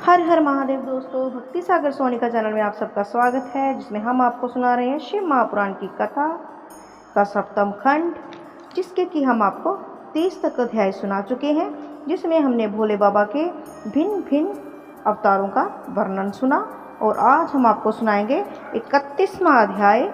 हर हर महादेव दोस्तों, भक्ति सागर सोनिका चैनल में आप सबका स्वागत है, जिसमें हम आपको सुना रहे हैं शिव महापुराण की कथा का सप्तम खंड, जिसके कि हम आपको 30 तक अध्याय सुना चुके हैं, जिसमें हमने भोले बाबा के भिन्न भिन्न अवतारों का वर्णन सुना। और आज हम आपको सुनाएंगे 31वां अध्याय,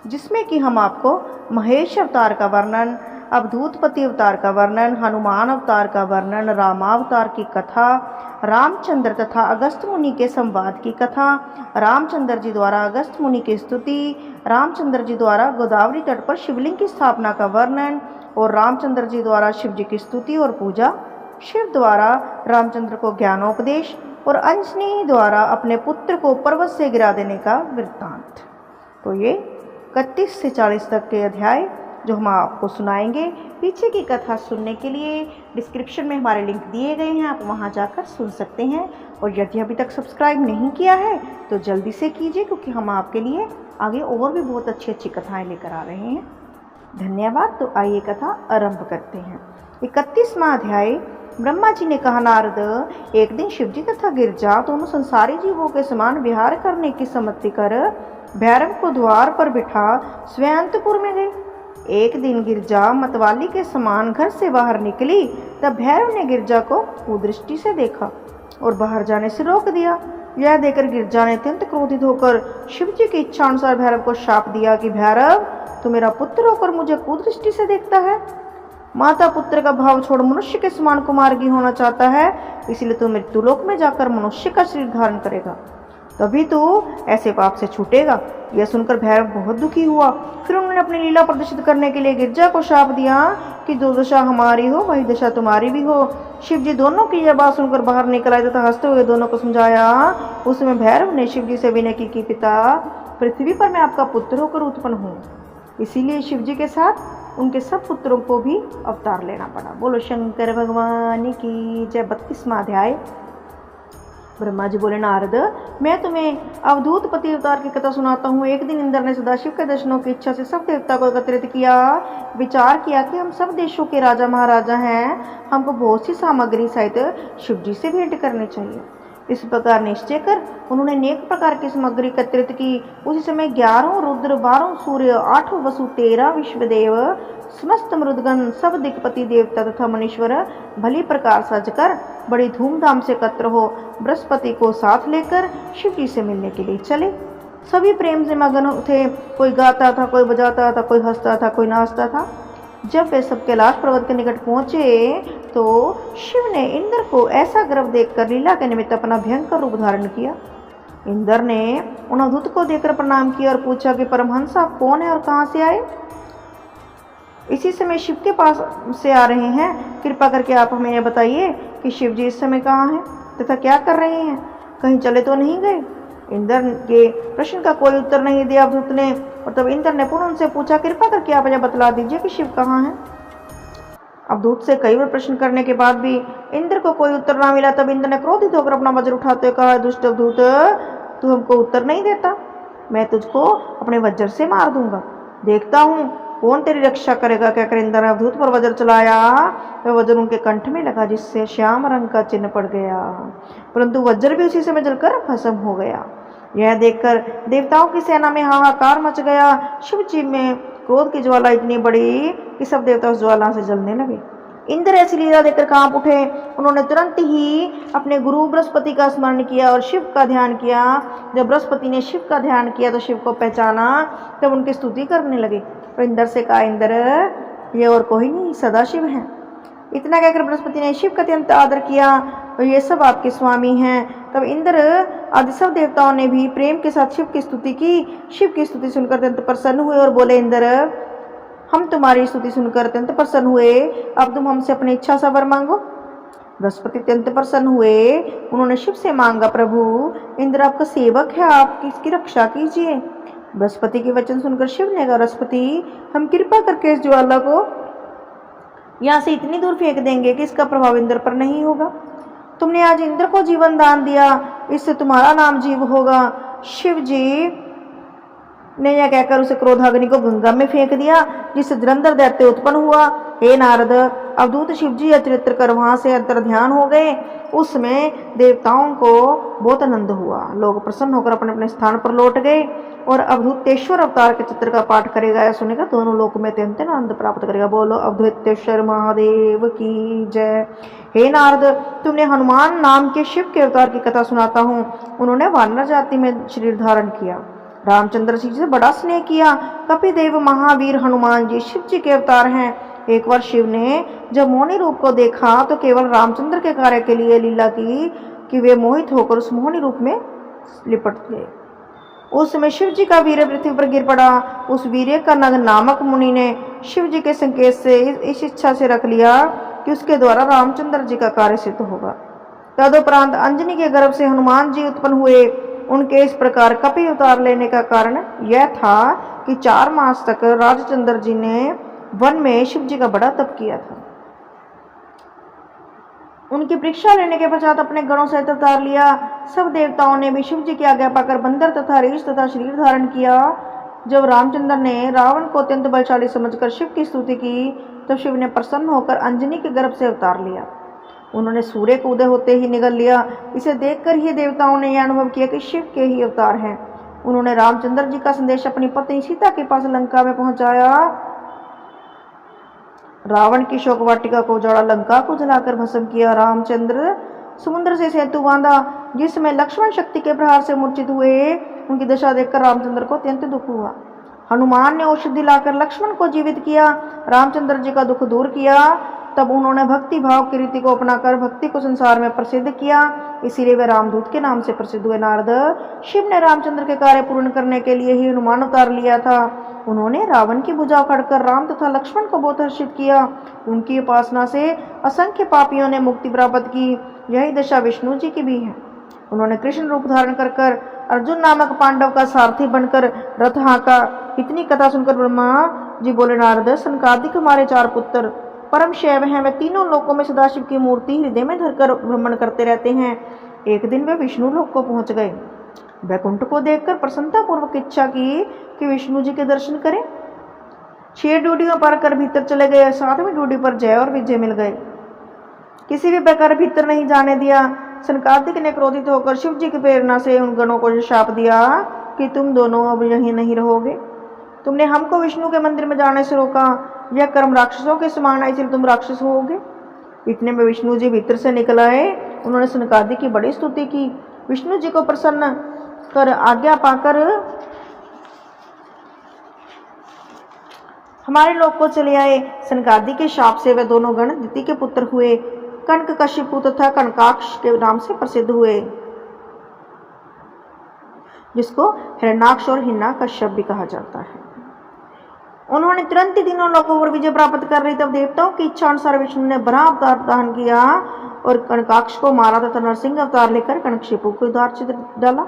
जिसमें कि हम आपको महेश अवतार का वर्णन, अवधूतपति अवतार का वर्णन, हनुमान अवतार का वर्णन, रामावतार की कथा, रामचंद्र तथा अगस्त मुनि के संवाद की कथा, रामचंद्र जी द्वारा अगस्त मुनि की स्तुति, रामचंद्र जी द्वारा गोदावरी तट पर शिवलिंग की स्थापना का वर्णन और रामचंद्र जी द्वारा शिव जी की स्तुति और पूजा, शिव द्वारा रामचंद्र को ज्ञानोपदेश और अंजनी द्वारा अपने पुत्र को पर्वत से गिरा देने का वृत्तांत। तो ये 31 से 40 तक के अध्याय जो हम आपको सुनाएंगे। पीछे की कथा सुनने के लिए डिस्क्रिप्शन में हमारे लिंक दिए गए हैं, आप वहां जाकर सुन सकते हैं। और यदि अभी तक सब्सक्राइब नहीं किया है तो जल्दी से कीजिए, क्योंकि हम आपके लिए आगे और भी बहुत अच्छी अच्छी कथाएं लेकर आ रहे हैं। धन्यवाद। तो आइए कथा आरंभ करते हैं। 31वां अध्याय। ब्रह्मा जी ने कहा, नारद, एक दिन शिवजी तथा गिरजा दोनों संसारी जीवों के समान विहार करने की सम्मति कर भैरव को द्वार पर बिठा स्वयं अंतपुर में गए। एक दिन गिरजा मतवाली के समान घर से बाहर निकली, तब भैरव ने गिरजा को कुदृष्टि से देखा और बाहर जाने से रोक दिया। यह देखकर गिरजा ने अत्यंत क्रोधित होकर शिव जी की इच्छा अनुसार भैरव को शाप दिया कि भैरव, तू मेरा पुत्र होकर मुझे कुदृष्टि से देखता है, माता पुत्र का भाव छोड़ मनुष्य के समान कुमार्गी होना चाहता है, इसलिए तू मृत्युलोक में जाकर मनुष्य का शरीर धारण करेगा, तभी तू ऐसे पाप से छूटेगा। यह सुनकर भैरव बहुत दुखी हुआ। फिर उन्होंने अपनी लीला प्रदर्शित करने के लिए गिरजा को शाप दिया कि जो दशा हमारी हो वही दशा तुम्हारी भी हो। शिव जी दोनों की यह बात सुनकर बाहर निकल आए तथा हंसते हुए दोनों को समझाया। उसमें भैरव ने शिव जी से विनय की कि पिता, पृथ्वी पर मैं आपका पुत्र होकर उत्पन्न हूँ, इसीलिए शिव जी के साथ उनके सब पुत्रों को भी अवतार लेना पड़ा। बोलो शंकर भगवान की जय। 32वां अध्याय। ब्रह्मा जी बोले, नारद, मैं तुम्हें अवधूतपति अवतार की कथा सुनाता हूँ। एक दिन इंद्र ने सदाशिव के दर्शनों की इच्छा से सब देवता को एकत्रित किया। विचार किया कि हम सब देशों के राजा महाराजा हैं, हमको बहुत सी सामग्री सहित शिव जी से भेंट करनी चाहिए। इस प्रकार निश्चय कर उन्होंने अनेक प्रकार की सामग्री एकत्रित की। उसी समय 11 रुद्र, 12 सूर्य, 8 वसु, 13 विश्वदेव, समस्त मृदगण, सब दिक्पति देवता तथा मनीश्वर भली प्रकार सजकर बड़ी धूमधाम से एकत्र हो बृहस्पति को साथ लेकर शिव जी से मिलने के लिए चले। सभी प्रेम से मगन थे, कोई गाता था, कोई बजाता था, कोई हंसता था, कोई नाचता था। जब वे सब कैलाश पर्वत के निकट पहुंचे तो शिव ने इंद्र को ऐसा गर्व देखकर लीला के निमित्त अपना भयंकर रूप धारण किया। इंद्र ने उन अवधूत को देखकर प्रणाम किया और पूछा कि परमहंस, आप कौन है और कहाँ से आए? इसी समय शिव के पास से आ रहे हैं, कृपा करके आप हमें यह बताइए कि शिव जी इस समय कहाँ हैं तथा क्या कर रहे हैं, कहीं चले तो नहीं गए? इंद्र के प्रश्न का कोई उत्तर नहीं दिया अवधूत ने। और तब इंद्र ने पुनः उनसे पूछा, कृपा करके आप मुझे बतला दीजिए कि शिव कहाँ हैं। अवधूत से कई बार प्रश्न करने के बाद भी इंद्र को कोई उत्तर ना मिला। तब इंद्र ने क्रोधित होकर अपना वज्र उठाते हुए कहा, दुष्ट अवधूत, तू हमको उत्तर नहीं देता, मैं तुझको अपने वज्र से मार दूंगा, देखता हूँ कौन तेरी रक्षा करेगा। क्या कर इंद्र ने अवधूत पर वज्र चलाया। वह वज्र उनके कंठ में लगा, जिससे श्याम रंग का चिन्ह पड़ गया, परंतु वज्र भी उसी समय जलकर भस्म हो गया। यह देखकर देवताओं की सेना में हाहाकार मच गया। शिव जी में क्रोध की ज्वाला इतनी बड़ी कि सब देवता उस ज्वाला से जलने लगे। इंद्र ऐसी लीला देखकर कांप उठे। उन्होंने तुरंत ही अपने गुरु बृहस्पति का स्मरण किया और शिव का ध्यान किया। जब बृहस्पति ने शिव का ध्यान किया तो शिव को पहचाना, तब उनकी स्तुति करने लगे। और इंद्र से कहा, इंद्र, ये और कोई नहीं, सदाशिव हैं। इतना कहकर बृहस्पति ने शिव का अत्यंत आदर किया और ये सब आपके स्वामी हैं। तब इंद्र आदि सब देवताओं ने भी प्रेम के साथ शिव की स्तुति की। शिव की स्तुति सुनकर अत्यंत प्रसन्न हुए और बोले, इंद्र, हम तुम्हारी स्तुति सुनकर अत्यंत प्रसन्न हुए, अब तुम हमसे अपनी इच्छा सा वर मांगो। बृहस्पति अत्यंत प्रसन्न हुए। उन्होंने शिव से मांगा, प्रभु, इंद्र आपका सेवक है, आप इसकी रक्षा कीजिए। बृहस्पति के वचन सुनकर शिव ने कहा, बृहस्पति, हम कृपा करके इस ज्वाला को यहाँ से इतनी दूर फेंक देंगे कि इसका प्रभाव इंद्र पर नहीं होगा। तुमने आज इंद्र को जीवन दान दिया, इससे तुम्हारा नाम जीव होगा। शिव जी ने यह कहकर उसे क्रोधाग्नि को गंगा में फेंक दिया, जिससे जलंधर दैत्य उत्पन्न हुआ। हे नारद, अवधूत शिवजी यह चरित्र कर वहां से अंतर ध्यान हो गए। उस समय देवताओं को बहुत आनंद हुआ। लोग प्रसन्न होकर अपने अपने स्थान पर लौट गए और अवधूतेश्वर अवतार के चित्र का पाठ करेगा या सुनेगा दोनों लोक में अत्यंत आनंद प्राप्त करेगा। बोलो अवधूतेश्वर महादेव की जय। हे नारद, तुमने हनुमान नाम के शिव के अवतार की कथा सुनाता हूँ। उन्होंने वानर जाति में शरीर धारण किया, रामचंद्र जी से बड़ा स्नेह किया। कपिदेव महावीर हनुमान जी शिव जी के अवतार हैं। एक बार शिव ने जब मोहिनी रूप को देखा तो केवल रामचंद्र के कार्य के लिए लीला की कि वे मोहित होकर उस मोहिनी रूप में लिपट गए। उस समय शिव जी का वीर्य पृथ्वी पर गिर पड़ा। उस वीर्य का नग नामक मुनि ने शिव जी के संकेत से इस इच्छा से रख लिया कि उसके द्वारा रामचंद्र जी का कार्य सिद्ध होगा। तदुपरांत अंजनी के गर्भ से हनुमान जी उत्पन्न हुए। उनके इस प्रकार कपि अवतार लेने का कारण यह था कि 4 मास तक राजचंद्र जी ने वन में शिव जी का बड़ा तप किया था। उनकी परीक्षा लेने के पश्चात अपने गणों सहित अवतार लिया। सब देवताओं ने भी शिव जी की आज्ञा पाकर बंदर तथा रीछ तथा शरीर धारण किया। जब रामचंद्र ने रावण को अत्यंत बलशाली समझकर शिव की स्तुति की, तब शिव ने प्रसन्न होकर अंजनी के गर्भ से अवतार लिया। उन्होंने सूर्य को उदय होते ही निगल लिया। इसे देखकर ही देवताओं ने यह अनुभव किया कि शिव के ही अवतार हैं। उन्होंने रामचंद्र जी का संदेश अपनी पत्नी सीता के पास लंका में पहुंचाया। रावण की शोक वाटिका को उजाड़ा, लंका को जलाकर भस्म किया। रामचंद्र समुद्र से सेतु बांधा, जिसमें लक्ष्मण शक्ति के प्रहार से मूर्छित हुए। उनकी दशा देखकर रामचंद्र को अत्यंत दुख हुआ। हनुमान ने औषधि लाकर लक्ष्मण को जीवित किया, रामचंद्र जी का दुख दूर किया। तब उन्होंने भक्ति भाव की रीति को अपनाकर भक्ति को संसार में प्रसिद्ध किया, इसीलिए वे रामदूत के नाम से प्रसिद्ध हुए। नारद, शिव ने रामचंद्र के कार्य पूर्ण करने के लिए ही हनुमान अवतार लिया था। उन्होंने रावण की भुजा उखाड़कर राम तथा लक्ष्मण को बहुत हर्षित किया। उनकी उपासना से असंख्य पापियों ने मुक्ति प्राप्त की। यही दशा विष्णु जी की भी है। उन्होंने कृष्ण रूप धारण कर अर्जुन नामक पांडव का सारथी बनकर रथ हाँका। इतनी कथा सुनकर ब्रह्मा जी बोले, नारद, सनकादिक हमारे 4 पुत्र परम शैव हैं। वे तीनों लोकों में सदाशिव की मूर्ति हृदय में धरकर भ्रमण करते रहते हैं। एक दिन वे विष्णु लोक को पहुंच गए। वैकुंठ को देखकर प्रसन्नता पूर्वक इच्छा की कि विष्णु जी के दर्शन करें। 6 ड्यूटियों पर कर भीतर चले गए। 7वीं ड्यूटी पर जय और विजय मिल गए। किसी भी प्रकार भीतर नहीं जाने दिया। सनकादिक ने क्रोधित होकर शिव जी की प्रेरणा से उन गणों को शाप दिया कि तुम दोनों अब यहीं नहीं रहोगे। तुमने हमको विष्णु के मंदिर में जाने से रोका। यह कर्म राक्षसों के समान है, इसलिए तुम राक्षस होगे। इतने में विष्णु जी भीतर से निकल आए। उन्होंने सनकादिक की बड़ी स्तुति की। विष्णु जी को प्रसन्न कर आज्ञा पाकर हमारे लोक को चले आए। सनकादिक के शाप से वे दोनों गण दिति के पुत्र हुए। कनकशिपु तथा कनकाक्ष के नाम से प्रसिद्ध हुए, जिसको हिरण्याक्ष और हिरण्यकश्यप भी कहा जाता है। उन्होंने तुरंत ही तीनों लोकों पर विजय प्राप्त कर रही। तब देवताओं की इच्छा अनुसार विष्णु ने बड़ा अवतार धारण किया और कनकाक्ष को मारा तथा नरसिंह अवतार लेकर कनकशिपु को उधार चित्र डाला।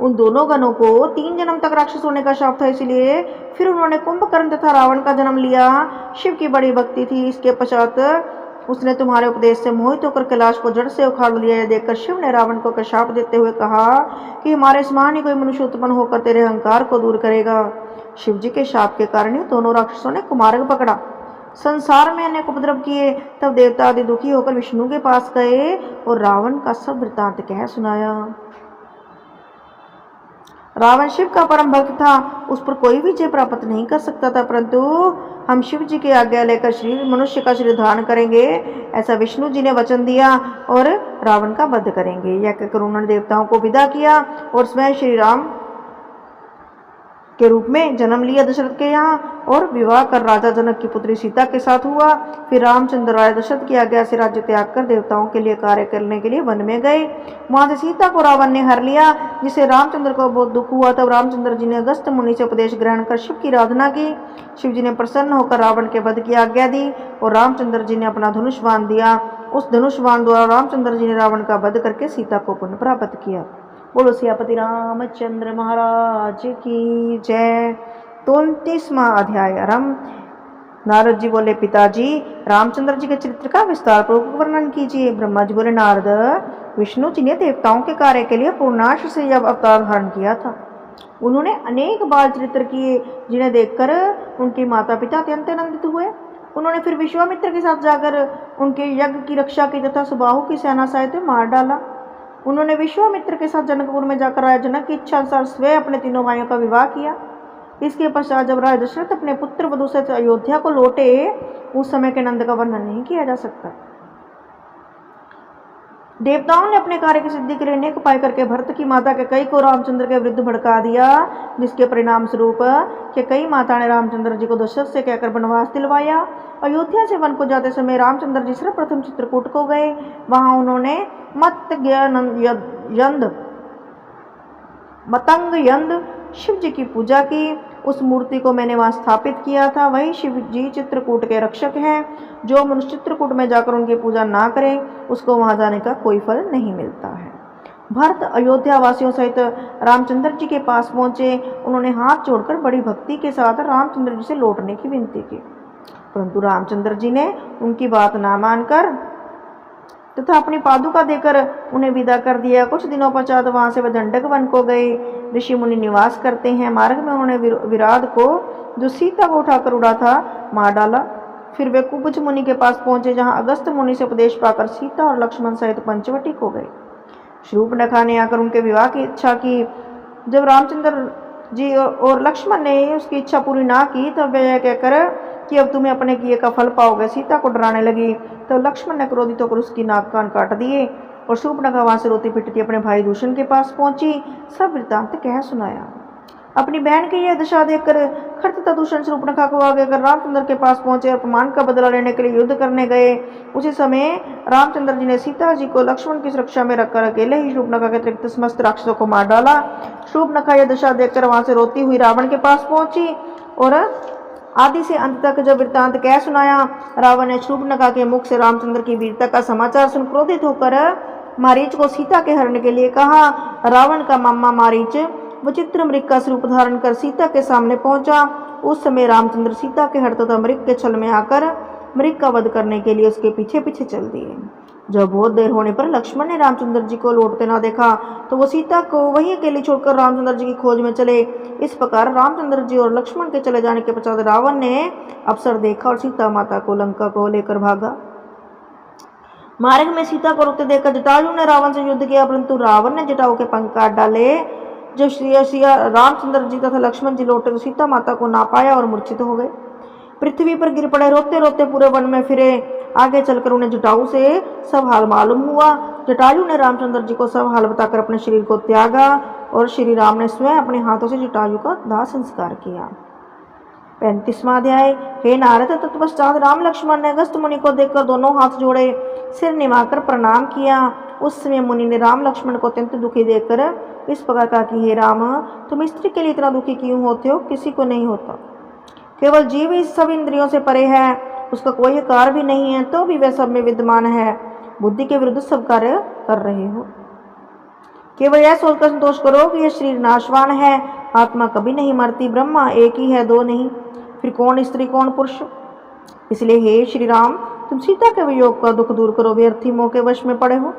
उन दोनों गणों को 3 जन्म तक राक्षस होने का शाप था, इसलिए फिर उन्होंने कुंभकर्ण तथा रावण का जन्म लिया। शिव की बड़ी भक्ति थी। इसके पश्चात उसने तुम्हारे उपदेश से मोहित होकर कैलाश को जड़ से उखाड़ लिया। यह देखकर शिव ने रावण को शाप देते हुए कहा कि हमारे समान ही कोई मनुष्य उत्पन्न होकर तेरे अहंकार को दूर करेगा। शिव जी के शाप के कारण दोनों राक्षसों ने कुमार्ग पकड़ा, संसार में अनेक उपद्रव किए। तब देवता आदि दुखी होकर विष्णु के पास गए और रावण का सब वृत्तांत कह सुनाया। रावण शिव का परम भक्त था, उस पर कोई विजय प्राप्त नहीं कर सकता था, परंतु हम शिव जी की आज्ञा लेकर शरीर मनुष्य का शरीर धारण करेंगे, ऐसा विष्णु जी ने वचन दिया और रावण का वध करेंगे। यह कहकर उन्होंने देवताओं को विदा किया और स्वयं श्री राम के रूप में जन्म लिया दशरथ के यहाँ और विवाह कर राजा जनक की पुत्री सीता के साथ हुआ। फिर रामचंद्र राय दशरथ की आज्ञा से राज्य त्याग कर देवताओं के लिए कार्य करने के लिए वन में गए। वहां से सीता को रावण ने हर लिया, जिससे रामचंद्र को बहुत दुख हुआ। तब रामचंद्र जी ने अगस्त मुनि से उपदेश ग्रहण कर शिव की आराधना की। शिव जी ने प्रसन्न होकर रावण के वध की आज्ञा दी और रामचंद्र जी ने अपना धनुष बाण दिया। उस धनुष बाण द्वारा रामचंद्र जी ने रावण का वध करके सीता को पुनः प्राप्त किया। बोलो सियापति रामचंद्र महाराज की जय। 29वां अध्याय आरंभ। नारद जी बोले, पिताजी रामचंद्र जी के चरित्र का विस्तार पूर्वक वर्णन कीजिए। ब्रह्मा जी बोले, नारद, विष्णु जी ने देवताओं के कार्य के लिए पूर्णाश से यह अवतार धारण किया था। उन्होंने अनेक बाल चरित्र किए जिन्हें देखकर उनके माता पिता अत्यंत आनंदित हुए। उन्होंने फिर विश्वामित्र के साथ जाकर उनके यज्ञ की रक्षा की तथा सुबाहु की सेना सहित मार डाला। उन्होंने विश्वामित्र के साथ जनकपुर में जाकर राजा जनक की इच्छा अनुसार स्वयं अपने तीनों भाइयों का विवाह किया। इसके पश्चात जब राजा दशरथ अपने पुत्र वधु से अयोध्या को लौटे, उस समय के नंद का वर्णन नहीं किया जा सकता। देवताओं ने अपने कार्य की सिद्धि के लिए अनेक उपाय करके भरत की माता के कई को रामचंद्र के विरुद्ध भड़का दिया, जिसके परिणाम स्वरूप के कई माता ने रामचंद्र जी को दशरथ से कहकर वनवास दिलवाया। अयोध्या से वन को जाते समय रामचंद्र जी सर्वप्रथम चित्रकूट को गए। वहां उन्होंने मतंग यंद शिव जी की पूजा की। उस मूर्ति को मैंने वहां स्थापित किया था। वही शिव जी चित्रकूट के रक्षक हैं। जो मनुष्य चित्रकूट में जाकर उनकी पूजा ना करे, उसको वहां जाने का कोई फल नहीं मिलता है। भरत अयोध्या वासियों सहित रामचंद्र जी के पास पहुंचे। उन्होंने हाथ जोड़कर बड़ी भक्ति के साथ रामचंद्र जी से लौटने की विनती की, परंतु रामचंद्र जी ने उनकी बात ना मानकर तथा अपनी पादुका देकर उन्हें विदा कर दिया। कुछ दिनों पश्चात वहां से वे दंडक वन को गए। ऋषि मुनि निवास करते हैं। मार्ग में उन्होंने विराट को, जो सीता को उठाकर उड़ा था, मार डाला। फिर वे कुब्ज मुनि के पास पहुंचे, जहां अगस्त मुनि से उपदेश पाकर सीता और लक्ष्मण सहित पंचवटी को गए। शूर्पणखा ने आकर उनके विवाह की इच्छा की। जब रामचंद्र जी और लक्ष्मण ने उसकी इच्छा पूरी ना की, तब वे यह कहकर कि अब तुम्हें अपने किए का फल पाओगे, सीता को डराने लगी। तो लक्ष्मण ने क्रोधित होकर उसकी नाक कान काट दिए और शूर्पणखा वहां से रोती पिटती अपने भाई दूषण के पास पहुंची। सब वृत्तांत कह सुनाया। अपनी बहन की यह दशा देखकर खर्त तथा दूषण शूर्पणखा को आगे कर रामचंद्र के पास पहुंचे और अपमान का बदला लेने के लिए युद्ध करने गए। उसी समय रामचंद्र जी ने सीता जी को लक्ष्मण की सुरक्षा में रखकर अकेले ही शूर्पणखा के अतिरिक्त समस्त राक्षसों को मार डाला। शूर्पणखा यह दशा देखकर वहां से रोती हुई रावण के पास पहुंची और आदि से अंत तक जब वृत्तांत कह सुनाया। रावण ने शूर्पणखा के मुख से रामचंद्र की वीरता का समाचार सुन क्रोधित होकर मारीच को सीता के हरण के लिए कहा। रावण का मामा मारीच विचित्र मृग का स्वरूप धारण कर सीता के सामने पहुंचा। उस समय रामचंद्र सीता के हर तथा मृग के छल में आकर मृग का वध करने के लिए उसके पीछे पीछे चल दिए। जब बहुत देर होने पर लक्ष्मण ने रामचंद्र जी को लौटते ना देखा, तो वो सीता को वहीं अकेले छोड़कर रामचंद्र जी की खोज में चले। इस प्रकार रामचंद्र जी और लक्ष्मण के चले जाने के पश्चात रावण ने अवसर देखा और सीता माता को लंका को लेकर भागा। मार्ग में सीता को रोते देखकर जटायु ने रावण से युद्ध किया, परंतु रावण ने जटायु के पंख काट डाले। जब रामचंद्र जी तथा लक्ष्मण जी लौटे तो सीता माता को ना पाया और मूर्छित हो गए। पृथ्वी पर गिर पड़े। रोते रोते पूरे वन में फिरे। आगे चलकर उन्हें जटायु से सब हाल मालूम हुआ। जटायु ने रामचंद्र जी को सब हाल बताकर अपने शरीर को त्यागा और श्री राम ने स्वयं अपने हाथों से जटायु का दाह संस्कार किया। 35वां अध्याय। हे नारद, तत्पश्चात राम लक्ष्मण ने अगस्त मुनि को देखकर दोनों हाथ जोड़े, सिर निभाकर प्रणाम किया। उस समय मुनि ने राम लक्ष्मण को अत्यंत दुखी देखकर इस प्रकार कहा कि हे राम, तुम स्त्री के लिए इतना दुखी क्यों होते हो? किसी को नहीं होता। केवल जीव इस सब इंद्रियों से परे है, उसका कोई कार भी नहीं है, तो भी वह सब में विद्यमान है। बुद्धि के विरुद्ध सब कार्य कर रहे हो। केवल यह सोचकर संतोष करो कि यह शरीर नाशवान है, आत्मा कभी नहीं मरती। ब्रह्मा एक ही है, दो नहीं। फिर कौन स्त्री कौन पुरुष? इसलिए हे श्री राम, तुम सीता के वियोग का दुख दूर करो। व्यर्थी मोह के वश में पड़े हो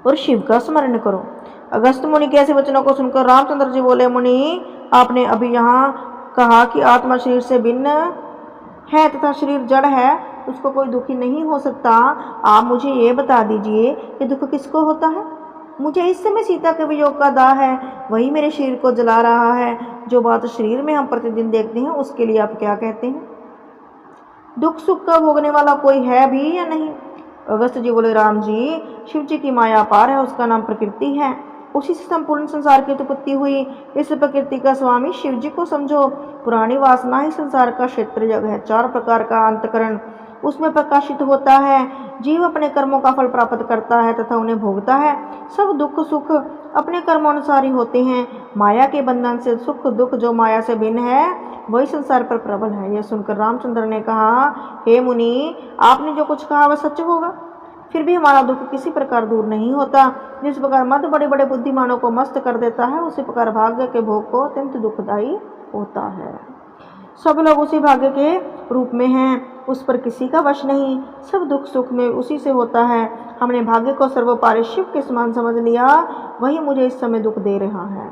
और शिव का स्मरण करो। अगस्त मुनि के ऐसे वचनों को सुनकर रामचंद्र जी बोले, मुनि, आपने अभी यहाँ कहा कि आत्मा शरीर से भिन्न है तथा शरीर जड़ है, उसको कोई दुखी नहीं हो सकता। आप मुझे ये बता दीजिए कि दुख किसको होता है? मुझे इस समय सीता के वियोग का दाह है, वही मेरे शरीर को जला रहा है। जो बात शरीर में हम प्रतिदिन देखते हैं, उसके लिए आप क्या कहते हैं? दुख सुख का भोगने वाला कोई है भी या नहीं? अगस्त जी बोले, राम जी, शिव जी की माया अपार है, उसका नाम प्रकृति है। उसी से संपूर्ण संसार की उत्पत्ति हुई। इस प्रकृति का स्वामी शिव जी को समझो। पुरानी वासना ही संसार का क्षेत्र जग है। 4 प्रकार का अंतकरण उसमें प्रकाशित होता है। जीव अपने कर्मों का फल प्राप्त करता है तथा उन्हें भोगता है। सब दुख सुख अपने कर्मानुसार ही होते हैं। माया के बंधन से सुख दुख जो माया से भिन्न है, वही संसार पर प्रबल है। यह सुनकर रामचंद्र ने कहा, हे मुनि, आपने जो कुछ कहा वह सच होगा। फिर भी हमारा दुख किसी प्रकार दूर नहीं होता। जिस प्रकार मद बड़े बड़े बुद्धिमानों को मस्त कर देता है, उसी प्रकार भाग्य के भोग को अत्यंत दुखदायी होता है। सब लोग उसी भाग्य के रूप में हैं, उस पर किसी का वश नहीं। सब दुख सुख में उसी से होता है। हमने भाग्य को सर्वोपरि शिव के समान समझ लिया, वही मुझे इस समय दुख दे रहा है।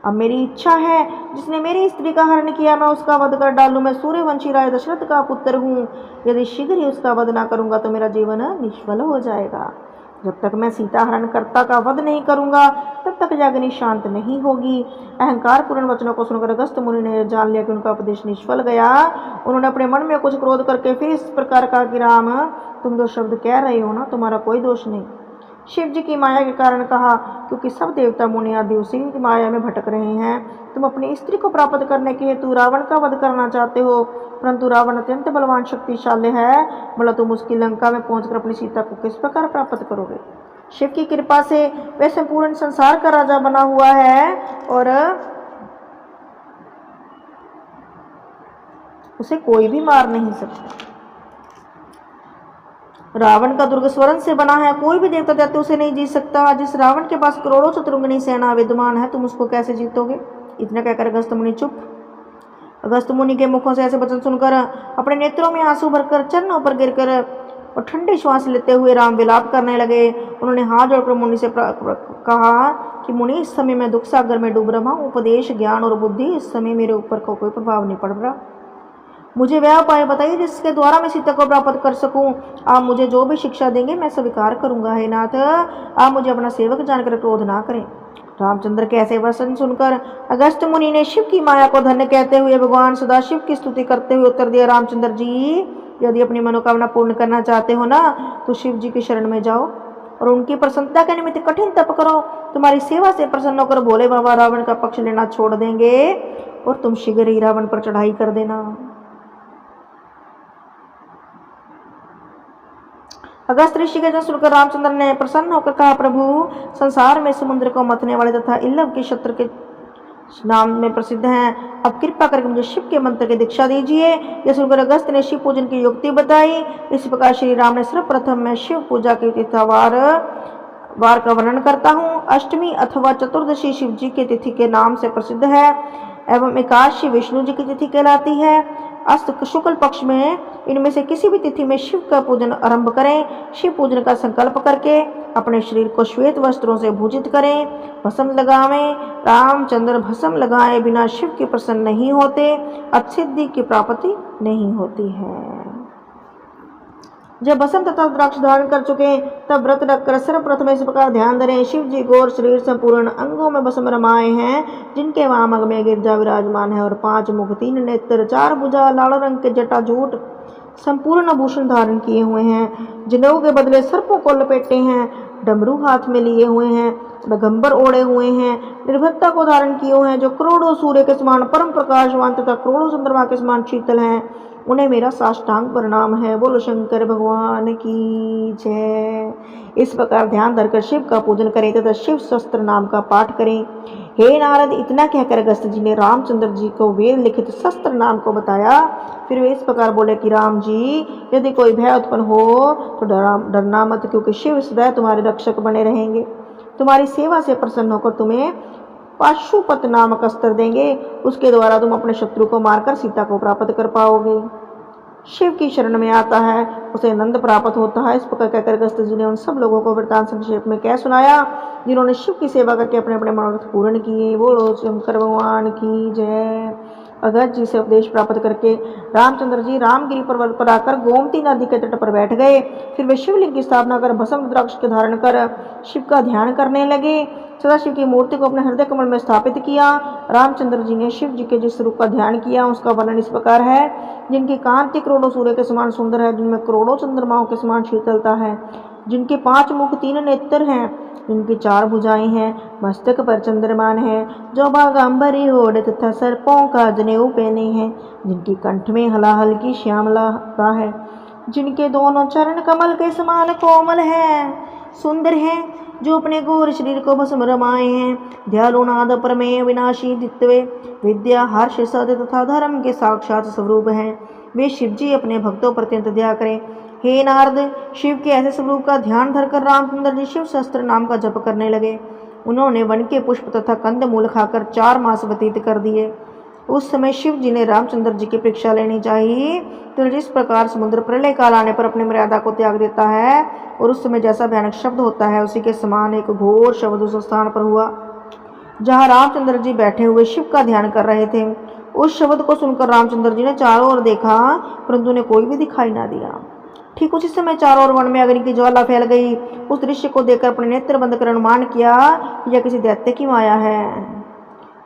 अब मेरी इच्छा है, जिसने मेरी स्त्री का हरण किया मैं उसका वध कर डालूं। मैं सूर्यवंशी राजा दशरथ का पुत्र हूँ, यदि शीघ्र ही उसका वध ना करूंगा तो मेरा जीवन निष्फल हो जाएगा। जब तक मैं सीता हरणकर्ता का वध नहीं करूंगा तब तक अग्नि शांत नहीं होगी। अहंकार पूर्ण वचनों को सुनकर अगस्त्य मुनि ने जान लिया कि उनका उपदेश निष्फल गया। उन्होंने अपने मन में कुछ क्रोध करके फिर इस प्रकार कहा कि राम, तुम जो शब्द कह रहे हो ना, तुम्हारा कोई दोष नहीं। शिव जी की माया के कारण कहा, क्योंकि सब देवता मुनि आदि उसी की माया में भटक रहे हैं। तुम अपनी स्त्री को प्राप्त करने के हेतु रावण का वध करना चाहते हो, परंतु रावण अत्यंत बलवान शक्तिशाली है। भला तुम उसकी लंका में पहुंचकर अपनी सीता को किस प्रकार प्राप्त करोगे? शिव की कृपा से वह संपूर्ण संसार का राजा बना हुआ है और उसे कोई भी मार नहीं सकता। रावण का दुर्ग स्वर्ण से बना है, कोई भी देवता दैत्य उसे नहीं जीत सकता। जिस रावण के पास करोड़ों चतुरंगिनी सेना विद्यमान है, तुम उसको कैसे जीतोगे? इतना कहकर अगस्त मुनि चुप। अगस्त मुनि के मुखों से ऐसे वचन सुनकर अपने नेत्रों में आंसू भरकर चरणों पर गिरकर और ठंडी श्वास लेते हुए राम विलाप करने लगे। उन्होंने हाथ जोड़कर मुनि से कहा कि मुनि, इस समय मैं दुख सागर में डूब रहा हूँ। उपदेश, ज्ञान और बुद्धि इस समय मेरे ऊपर को कोई प्रभाव नहीं पड़ रहा। मुझे वह उपाय बताइए जिसके द्वारा मैं सीता को प्राप्त कर सकूं। आप मुझे जो भी शिक्षा देंगे मैं स्वीकार करूंगा। हे नाथ, आप मुझे अपना सेवक जानकर क्रोध ना करें। रामचंद्र के ऐसे वचन सुनकर अगस्त मुनि ने शिव की माया को धन्य कहते हुए भगवान सदाशिव की स्तुति करते हुए उत्तर दिया, रामचंद्र जी, यदि अपनी मनोकामना पूर्ण करना चाहते हो ना, तो शिव जी की शरण में जाओ और उनकी प्रसन्नता के निमित्त कठिन तप करो। तुम्हारी सेवा से प्रसन्न होकर भोले बाबा रावण का पक्ष लेना छोड़ देंगे और तुम शीघ्र ही रावण पर चढ़ाई कर देना। अगस्त ऋषि के वचन सुनकर रामचंद्र ने प्रसन्न होकर कहा, प्रभु, संसार में समुद्र को मथने वाले तथा इल्लव के शत्रु के नाम में प्रसिद्ध हैं। अब कृपा करके मुझे शिव के मंत्र की दीक्षा दीजिए। यह सुनकर अगस्त ने शिव पूजन की युक्ति बताई। इस प्रकार श्री राम ने सर्वप्रथम मैं शिव पूजा की तिथिवार का वर्णन करता हूँ। अष्टमी अथवा चतुर्दशी शिव जी की तिथि के नाम से प्रसिद्ध है एवं एकादशी विष्णु जी की तिथि कहलाती है। अस्त शुक्ल पक्ष में इनमें से किसी भी तिथि में शिव का पूजन आरंभ करें। शिव पूजन का संकल्प करके अपने शरीर को श्वेत वस्त्रों से भूषित करें, भस्म लगावें। रामचंद्र भस्म लगाए बिना शिव के प्रसन्न नहीं होते, असिद्धि की प्राप्ति नहीं होती है। जब भस्म तथा रुद्राक्ष धारण कर चुके तब व्रत रखकर सर्वप्रथम इस प्रकार ध्यान धरें, शिव जी गौर शरीर संपूर्ण अंगों में भस्म रमाए हैं, जिनके वामंग में गिरजा विराजमान है और 5 मुख, 3 नेत्र, 4 भुजा, लाल रंग के जटाजूट संपूर्ण आभूषण धारण किए हुए हैं, जिन्हों के बदले सर्पों को लपेटे हैं, डमरू हाथ में लिए हुए हैं, दिगंबर ओढ़े हुए हैं, निर्भयता को धारण किए हुए हैं, जो करोड़ों सूर्य के समान परम प्रकाशवान तथा करोड़ों चंद्रमा के समान शीतल हैं, उन्हें मेरा साष्टांग प्रणाम है। बोलो शंकर भगवान की जय। इस प्रकार ध्यान धरकर शिव का पूजन करें तथा शिव शस्त्र नाम का पाठ करें। हे नारद, इतना कहकर अगस्त जी ने रामचंद्र जी को वेद लिखित शस्त्र नाम को बताया। फिर वे इस प्रकार बोले कि राम जी, यदि कोई भय उत्पन्न हो तो डरना मत, क्योंकि शिव सदैव तुम्हारे रक्षक बने रहेंगे। तुम्हारी सेवा से प्रसन्न होकर तुम्हें पाशुपत नामक अस्त्र देंगे, उसके द्वारा तुम अपने शत्रु को मारकर सीता को प्राप्त कर पाओगे। शिव की शरण में आता है उसे आनंद प्राप्त होता है। इस प्रकार कहकर अगस्त जी ने उन सब लोगों को वृतांत संक्षेप में कह सुनाया जिन्होंने शिव की सेवा करके अपने अपने मनोरथ पूर्ण किए। बोलो शंकर भगवान की जय। अगस्त जी से उपदेश प्राप्त करके रामचंद्र जी रामगिरी पर्वत पर आकर गोमती नदी के तट पर बैठ गए। फिर वे शिवलिंग की स्थापना कर भस्म रुद्राक्ष के धारण कर शिव का ध्यान करने लगे। सदाशिव की मूर्ति को अपने हृदय कमल में स्थापित किया। रामचंद्र जी ने शिव जी के जिस रूप का ध्यान किया उसका वर्णन इस प्रकार है, जिनकी कांति करोड़ों सूर्य के समान सुंदर है, जिनमें करोड़ों चंद्रमाओं के समान शीतलता है, जिनके 5 मुख, 3 नेत्र हैं, जिनकी 4 भुजाएं हैं, मस्तक पर चंद्रमान है, जो बागांबरी ओढ़ तथा सर्पों का जनेऊ पहने हैं, जिनकी कंठ में हलाहल की श्यामलता है, जिनके दोनों चरण कमल के समान कोमल है, सुंदर हैं, जो अपने घोर शरीर को भस्म रमाए हैं, दयालुनाद प्रमेय विनाशी दित्वे विद्या हर्ष सद तथा धर्म के साक्षात स्वरूप हैं। वे शिव जी अपने भक्तों पर अत्यंत दया करें। हे नारद, शिव के ऐसे स्वरूप का ध्यान धरकर रामचंद्र जी शिव शस्त्र नाम का जप करने लगे। उन्होंने वन के पुष्प तथा कंद मूल खाकर 4 मास व्यतीत कर दिए। उस समय शिव जी ने रामचंद्र जी की परीक्षा लेनी चाहिए। तो जिस प्रकार समुद्र प्रलय काल आने पर अपनी मर्यादा को त्याग देता है और उस समय जैसा भयानक शब्द होता है, उसी के समान एक घोर शब्द उस स्थान पर हुआ जहाँ रामचंद्र जी बैठे हुए शिव का ध्यान कर रहे थे। उस शब्द को सुनकर रामचंद्र जी ने चारों ओर देखा, परंतु उन्हें कोई भी दिखाई ना दिया। ठीक उसी समय चारों ओर वन में अग्नि की ज्वाला फैल गई। उस दृश्य को देखकर अपने नेत्र बंद कर अनुमान किया यह किसी दैत्य की माया है।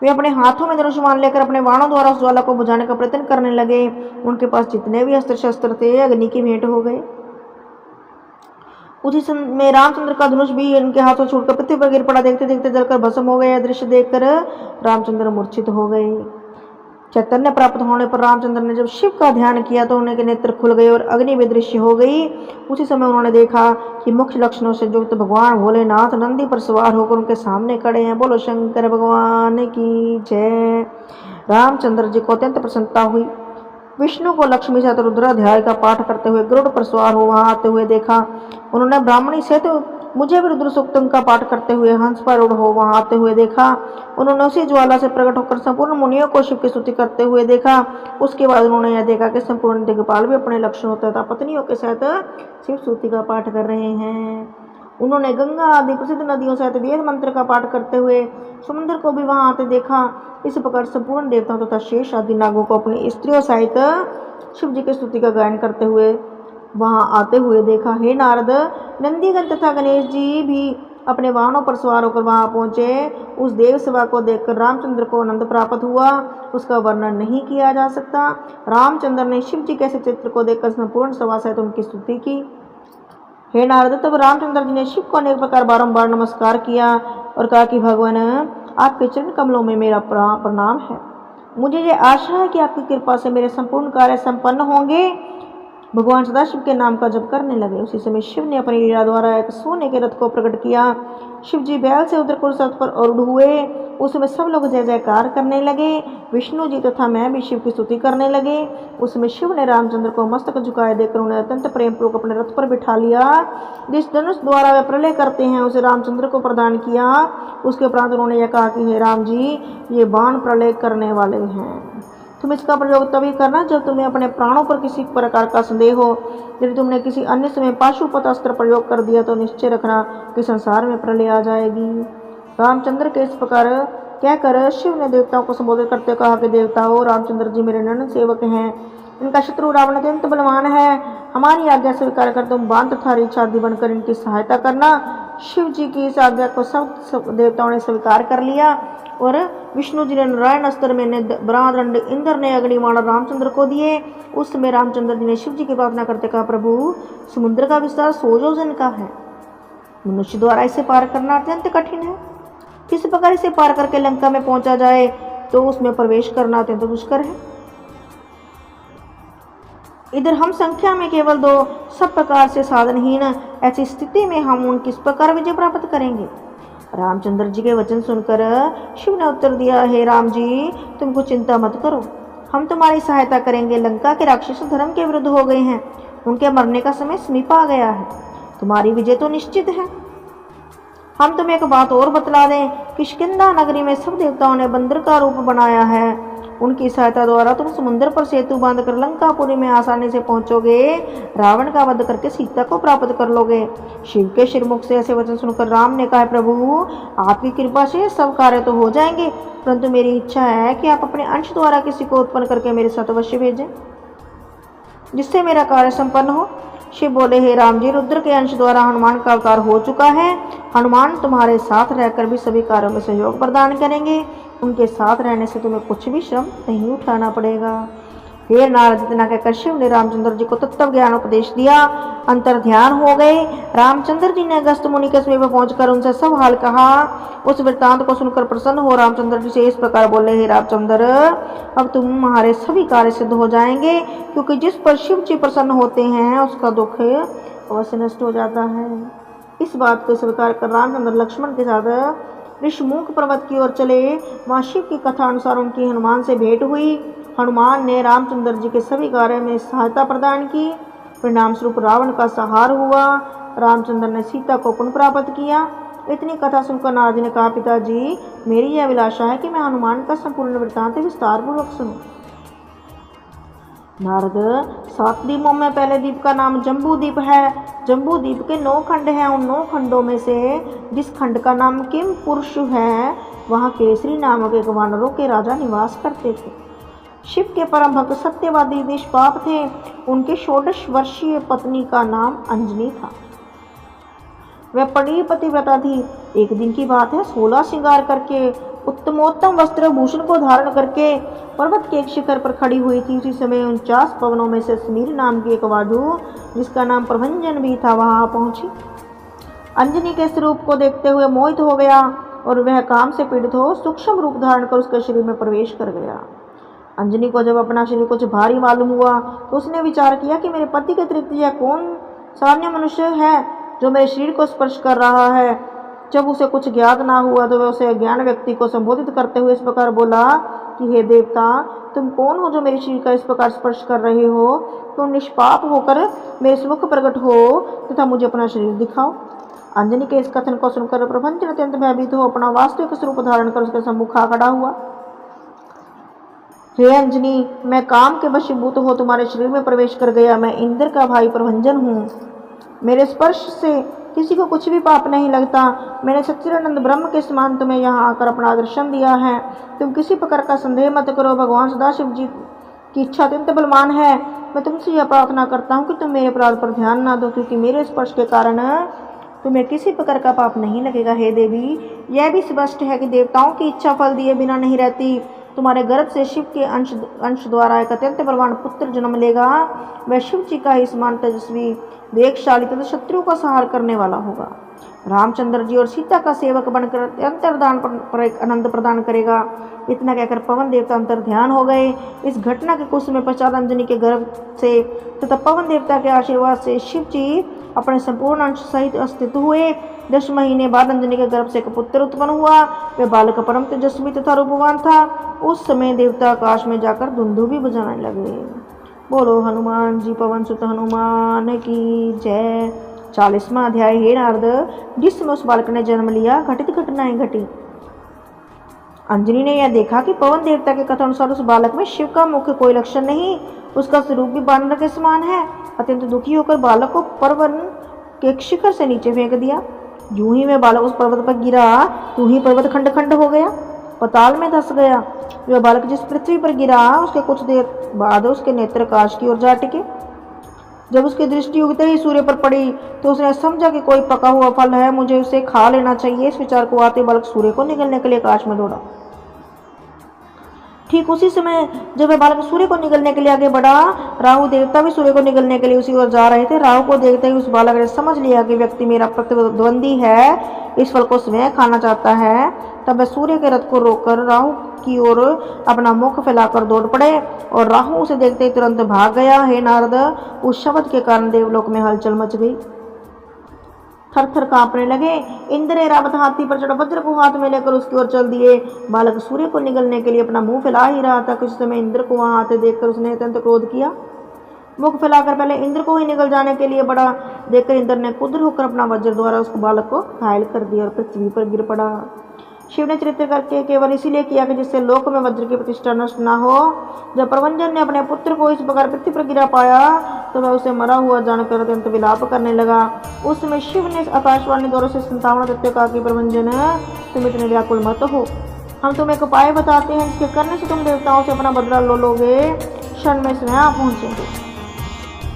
वे अपने हाथों में धनुष्मान लेकर अपने बाणों द्वारा उस ज्वाला को बुझाने का प्रयत्न करने लगे। उनके पास जितने भी अस्त्र शस्त्र थे अग्नि की भेंट हो गए। उसी समय में रामचंद्र का धनुष भी उनके हाथों छूटकर पृथ्वी पर गिर पड़ा। देखते देखते जलकर भस्म हो गए। यह दृश्य देखकर रामचंद्र मूर्छित हो गए। चैतन्य प्राप्त होने पर रामचंद्र ने जब शिव का ध्यान किया तो उनके नेत्र खुल गए और अग्नि भी दृश्य हो गई। उसी समय उन्होंने देखा कि मुख्य लक्षणों से युक्त भगवान भोलेनाथ नंदी पर सवार होकर उनके सामने खड़े हैं। बोलो शंकर भगवान की जय। रामचंद्र जी को अत्यंत प्रसन्नता हुई। विष्णु को लक्ष्मी सहित रुद्राध्याय का पाठ करते हुए गरुड़ पर सवार हो वहां आते हुए देखा। उन्होंने ब्राह्मणी सहित मुझे भी रुद्र सूक्तम का पाठ करते हुए हंस पर रूढ़ हो वहां आते हुए देखा। उन्होंने उसी ज्वाला से प्रकट होकर संपूर्ण मुनियों को शिव की स्तुति करते हुए देखा। उसके बाद उन्होंने यह देखा कि संपूर्ण दिग्पाल भी अपने लक्ष्यों तथा पत्नियों के साथ शिव स्तुति का पाठ कर रहे हैं। उन्होंने गंगा आदि प्रसिद्ध नदियों सहित वेद मंत्र का पाठ करते हुए समुद्र को भी वहां आते देखा। इस प्रकार संपूर्ण देवताओं तथा शेष आदि नागों को अपनी स्त्रियों सहित शिव जी की स्तुति का गायन करते हुए वहां आते हुए देखा। हे नारद, नंदीगण तथा गणेश जी भी अपने वाहनों पर सवार होकर वहां पहुंचे। उस देव सभा को देखकर रामचंद्र को आनंद प्राप्त हुआ, उसका वर्णन नहीं किया जा सकता। रामचंद्र ने शिव जी के चित्र को देखकर संपूर्ण सभा सहित उनकी स्तुति की। हे नारद, तब रामचंद्र जी ने शिव को अनेक प्रकार बारंबार नमस्कार किया और कहा कि भगवान, आपके चरण कमलों में मेरा प्रणाम है। मुझे ये आशा है कि आपकी कृपा से मेरे संपूर्ण कार्य संपन्न होंगे। भगवान सदाशिव के नाम का जप करने लगे। उसी समय शिव ने अपनी लीला द्वारा एक सोने के रथ को प्रकट किया। शिव जी बैल से उतरकर उस रथ पर आरूढ़ हुए। उस समय सब लोग जय जयकार करने लगे। विष्णु जी तथा मैं भी शिव की स्तुति करने लगे। उस समय शिव ने रामचंद्र को मस्तक झुकाए देखकर उन्हें अत्यंत प्रेम पूर्वक अपने रथ पर बिठा लिया। जिस धनुष द्वारा वे प्रलय करते हैं उसे रामचंद्र को प्रदान किया। उसके उपरांत उन्होंने यह कहा कि हे राम जी, ये बाण प्रलय करने वाले हैं। तुम इसका प्रयोग तभी करना जब तुम्हें अपने प्राणों पर किसी प्रकार का संदेह हो। यदि तुमने किसी अन्य समय पाशुपत अस्त्र प्रयोग कर दिया तो निश्चय रखना कि संसार में प्रलय आ जाएगी। रामचंद्र के इस प्रकार कहकर शिव ने देवताओं को संबोधित करते कहा कि देवताओं, रामचंद्र जी मेरे नन्हे सेवक हैं। इनका शत्रु रावण अत्यंत बलवान है। हमारी आज्ञा स्वीकार कर तुम बाण तथा रीछ आदि बनकर इनकी सहायता करना। शिव जी की इस आज्ञा को सब देवताओं ने स्वीकार कर लिया और विष्णु जी ने नारायण अस्त्र में ब्रह्मांड इंद्र ने अग्निबाण रामचंद्र को दिए। उस समय रामचंद्र जी ने शिव जी की प्रार्थना करते कहा, प्रभु, समुद्र का विस्तार 100 योजन का है। मनुष्य द्वारा इसे पार करना अत्यंत कठिन है। किस प्रकार इसे पार करके लंका में पहुंचा जाए तो उसमें प्रवेश करना अत्यंत दुष्कर है। इधर हम संख्या में केवल 2, सब प्रकार से साधनहीन। ऐसी स्थिति में हम उन किस प्रकार विजय प्राप्त करेंगे। रामचंद्र जी के वचन सुनकर शिव ने उत्तर दिया, हे राम जी, तुम कुछ चिंता मत करो, हम तुम्हारी सहायता करेंगे। लंका के राक्षस धर्म के विरुद्ध हो गए हैं, उनके मरने का समय समीप आ गया है। तुम्हारी विजय तो निश्चित है। हम तुम्हें एक बात और बतला दें, किष्किंधा नगरी में सब देवताओं ने बंदर का रूप बनाया है। उनकी सहायता द्वारा तुम समुद्र पर सेतु बांधकर लंकापुरी में आसानी से पहुंचोगे। रावण का वध करके सीता को प्राप्त कर लोगे। शिव के शिरमुख से ऐसे वचन सुनकर राम ने कहा, प्रभु, आपकी कृपा से सब कार्य तो हो जाएंगे, परंतु मेरी इच्छा है कि आप अपने अंश द्वारा किसी को उत्पन्न करके मेरे साथ अवश्य भेजें, जिससे मेरा कार्य संपन्न हो। शिव बोले, हे राम जी, रुद्र के अंश द्वारा हनुमान का अवतार हो चुका है। हनुमान तुम्हारे साथ रहकर भी सभी कार्यों में सहयोग प्रदान करेंगे। उनके साथ रहने से तुम्हें कुछ भी श्रम नहीं उठाना पड़ेगा। हे नारद, इतना कहकर शिव ने रामचंद्र जी को तत्व ज्ञान उपदेश दिया। अंतर ध्यान हो गए। रामचंद्र जी ने अगस्त मुनि के समीप पहुंचकर उनसे सब हाल कहा। उस वृत्तांत को सुनकर प्रसन्न हो रामचंद्र जी से इस प्रकार बोले, हे रामचंद्र, अब तुम्हारे सभी कार्य सिद्ध हो जाएंगे, क्योंकि जिस पर शिव जी प्रसन्न होते हैं उसका दुख अवश्य नष्ट हो जाता है। इस बात को स्वीकार कर रामचंद्र लक्ष्मण के साथ ऋषमुख पर्वत की ओर चले। वहाँ शिव की कथा अनुसार उनकी हनुमान से भेंट हुई। हनुमान ने रामचंद्र जी के सभी कार्य में सहायता प्रदान की। परिणाम स्वरूप रावण का संहार हुआ। रामचंद्र ने सीता को पुनः प्राप्त किया। इतनी कथा सुनकर नारद जी ने कहा, पिताजी, मेरी यह अभिलाषा है कि मैं हनुमान का संपूर्ण वृत्तांत विस्तार पूर्वक सुनूं। नारद, 7 द्वीपों में पहले द्वीप का नाम जम्बू द्वीप है। जम्बू द्वीप के 9 खंड हैं। उन 9 खंडों में से जिस खंड का नाम किम पुरुष है, वहाँ केसरी नामक एक वानरों के राजा निवास करते थे। शिव के परम भक्त सत्यवादी निष्पाप थे। उनके 16 वर्षीय पत्नी का नाम अंजनी था। वह बड़ी पतिव्रता थी। एक दिन की बात है, 16 श्रृंगार करके उत्तमोत्तम वस्त्र भूषण को धारण करके पर्वत के एक शिखर पर खड़ी हुई थी। उसी समय 49 पवनों में से समीर नाम की एक वायु, जिसका नाम प्रभंजन भी था, वहां पहुंची। अंजनी के स्वरूप को देखते हुए मोहित हो गया और वह काम से पीड़ित हो सूक्ष्म रूप धारण कर उसके शरीर में प्रवेश कर गया। अंजनी को जब अपना शरीर कुछ भारी मालूम हुआ तो उसने विचार किया कि मेरे पति के अतिरिक्त यह कौन सामान्य मनुष्य है जो मेरे शरीर को स्पर्श कर रहा है। जब उसे कुछ ज्ञात ना हुआ तो वह उसे अज्ञान व्यक्ति को संबोधित करते हुए इस प्रकार बोला कि हे देवता, तुम कौन हो जो मेरे शरीर का इस प्रकार स्पर्श कर रहे हो? तुम निष्पाप होकर मेरे सम्मुख प्रकट हो तथा मुझे अपना शरीर दिखाओ। अंजनी के इस कथन को सुनकर प्रभंजन अत्यंत भयभीत हो अपना वास्तविक स्वरूप धारण कर उसके सम्मुख आ खड़ा हुआ। हे अंजनी, मैं काम के वशीभूत हो तुम्हारे शरीर में प्रवेश कर गया। मैं इंद्र का भाई प्रभंजन हूँ। मेरे स्पर्श से किसी को कुछ भी पाप नहीं लगता। मैंने सच्चिदानंद ब्रह्म के समान तुम्हें यहाँ आकर अपना दर्शन दिया है। तुम किसी प्रकार का संदेह मत करो। भगवान सदाशिव जी की इच्छा अत्यंत बलवान है। मैं तुमसे यह प्रार्थना करता हूँ कि तुम मेरे अपराध पर ध्यान ना दो, क्योंकि मेरे स्पर्श के कारण तुम्हें किसी प्रकार का पाप नहीं लगेगा। हे देवी, यह भी स्पष्ट है कि देवताओं की इच्छा फल दिए बिना नहीं रहती। तुम्हारे गर्भ से शिव के अंश द्वारा एक अत्यंत बलवान पुत्र जन्म लेगा। वह शिव जी का ही समान तेजस्वी, वेगशाली तथा शत्रु का संहार करने वाला होगा। रामचंद्र जी और सीता का सेवक बनकर अंतर्दान पर एक आनंद प्रदान करेगा। इतना कहकर पवन देवता अंतर ध्यान हो गए। इस घटना के कुछ समय पश्चात अंजनी के गर्भ से तथा पवन देवता के आशीर्वाद से शिव जी अपने संपूर्ण अंश सहित अस्तित्व हुए। 10 महीने बाद अंजनी के गर्भ से एक पुत्र उत्पन्न हुआ। वह बालक परम तेजस्वी तथा रूपवान था। उस समय देवता आकाश में जाकर दुंदुभी बजाने लगे। बोलो हनुमान जी पवन सुत हनुमान की जय। 40वां अध्याय। हे नारद, जिस समय उस बालक ने जन्म लिया घटित घटनाएं घटी। अंजनी ने यह देखा कि पवन देवता के कथन अनुसार उस बालक में शिव का मुख्य कोई लक्षण नहीं, उसका स्वरूप भी बानर के समान है। अत्यंत दुखी होकर बालक को पर्वत के एक शिखर से नीचे फेंक दिया। यूं ही वह बालक उस पर्वत पर गिरा, यूं ही पर्वत खंड खंड हो गया, पताल में धंस गया। वह बालक जिस पृथ्वी पर गिरा उसके कुछ देर बाद उसके नेत्र आकाश की ओर जा टिके। जब उसकी दृष्टि उगते ही सूर्य पर पड़ी तो उसने समझा कि कोई पका हुआ फल है, मुझे उसे खा लेना चाहिए। इस विचार को आते बालक सूर्य को निगलने के लिए आकाश में दौड़ा। ठीक उसी समय जब वह बालक सूर्य को निगलने के लिए आगे बढ़ा, राहु देवता भी सूर्य को निगलने के लिए उसी ओर जा रहे थे। राहु को देखते ही उस बालक ने समझ लिया कि व्यक्ति मेरा प्रतिद्वंदी है, इस फल को स्वयं खाना चाहता है। तब वह सूर्य के रथ को रोककर राहु की ओर अपना मुख फैलाकर दौड़ पड़े और राहु उसे देखते ही तुरंत भाग गया। हे नारद, उस शब्द के कारण देवलोक में हलचल मच गई। थर थर कांपने लगे। इंद्र ऐरावत हाथी पर चढ़ वज्र को हाथ में लेकर उसकी ओर चल दिए। बालक सूर्य को निगलने के लिए अपना मुंह फैला ही रहा था। कुछ समय इंद्र को वहां आते देखकर उसने अत्यंत क्रोध किया। मुख फैलाकर पहले इंद्र को ही निगल जाने के लिए बढ़ा। देखकर इंद्र ने क्रुद्ध होकर अपना वज्र द्वारा उसको बालक को घायल कर दिया और पृथ्वी पर गिर पड़ा। शिव ने चरित्र करके केवल इसीलिए किया कि जिससे लोक में वज्र की प्रतिष्ठा नष्ट न हो। जब प्रभंजन ने अपने पुत्र को इस प्रकार पृथ्वी पर गिरा पाया तो वह उसे मरा हुआ जानकर अत्यंत विलाप करने लगा। उस समय शिव ने आकाशवाणी द्वारा से संतावना देते कहा कि प्रभंजन, तुम इतने व्याकुल मत हो। हम तुम्हें एक उपाय बताते हैं, जिसके करने से तुम देवताओं से अपना बदला लोगे। क्षण में स्वयं आ पहुंचेंगे।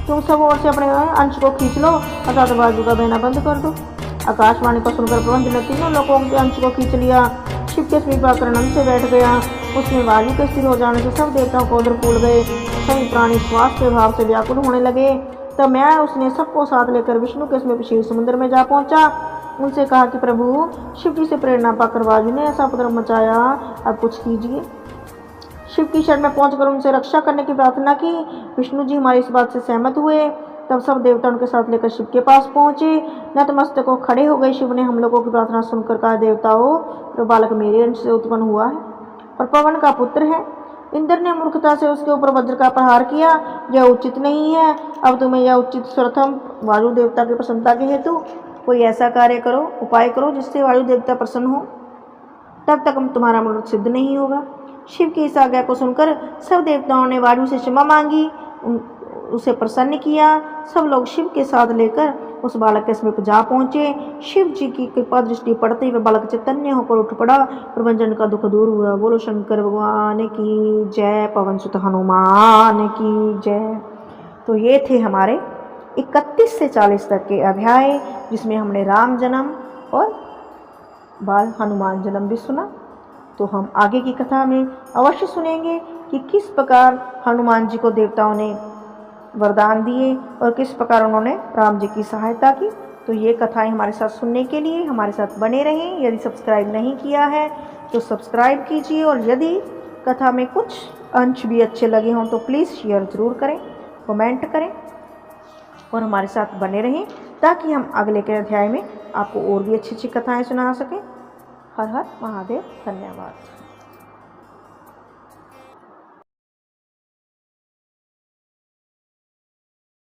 तुम सब ओर से अपने अंश को खींच लो, अर्थात बाजू का बहना बंद कर दो। आकाशवाणी को सुनकर प्रबंध ने तीनों लोगों के अंश को खींच लिया। शिव के समीप आकर आनंद से बैठ गया। उसमें वायु के स्थिर हो जाने से सब देवताओं को उधर फूल गए। सभी प्राणी श्वास के भाव से व्याकुल होने लगे। तब मैं उसने सबको साथ लेकर विष्णु के समीप शिव समुद्र में जा पहुंचा। उनसे कहा कि प्रभु, शिव जी से प्रेरणा पाकर वायु ने ऐसा उपद्रव मचाया, अब कुछ कीजिए। शिव की शरण में पहुंचकर उनसे रक्षा करने की प्रार्थना की। विष्णु जी हमारी इस बात से सहमत हुए। तब सब देवता उनके साथ लेकर शिव के पास पहुंचे। नतमस्तक को खड़े हो गए। शिव ने हम लोगों की प्रार्थना सुनकर कहा, देवताओं, तो बालक मेरे अंश से उत्पन्न हुआ है और पवन का पुत्र है। इंद्र ने मूर्खता से उसके ऊपर वज्र का प्रहार किया, यह उचित नहीं है। अब तुम्हें यह उचित सर्वप्रथम वायु देवता की प्रसन्नता के हेतु कोई ऐसा कार्य करो, उपाय करो जिससे वायु देवता प्रसन्न हो, तब तक तुम्हारा मनोरथ सिद्ध नहीं होगा। शिव की इस आज्ञा को सुनकर सब देवताओं ने वायु से क्षमा मांगी। उसे प्रसन्न किया। सब लोग शिव के साथ लेकर उस बालक के समीप जा पहुँचे। शिव जी की कृपा दृष्टि पड़ते ही वह बालक चैतन्य होकर उठ पड़ा। प्रभंजन का दुख दूर हुआ। बोलो शंकर भगवान की जय, पवन सुत हनुमान की जय। तो ये थे हमारे 31 से 40 तक के अध्याय, जिसमें हमने राम जन्म और बाल हनुमान जन्म भी सुना। तो हम आगे की कथा में अवश्य सुनेंगे कि किस प्रकार हनुमान जी को देवताओं ने वरदान दिए और किस प्रकार उन्होंने राम जी की सहायता की। तो ये कथाएं हमारे साथ सुनने के लिए हमारे साथ बने रहें। यदि सब्सक्राइब नहीं किया है तो सब्सक्राइब कीजिए, और यदि कथा में कुछ अंश भी अच्छे लगे हों तो प्लीज़ शेयर ज़रूर करें, कमेंट करें और हमारे साथ बने रहें, ताकि हम अगले के अध्याय में आपको और भी अच्छी अच्छी कथाएँ सुना सकें। हर हर महादेव। धन्यवाद।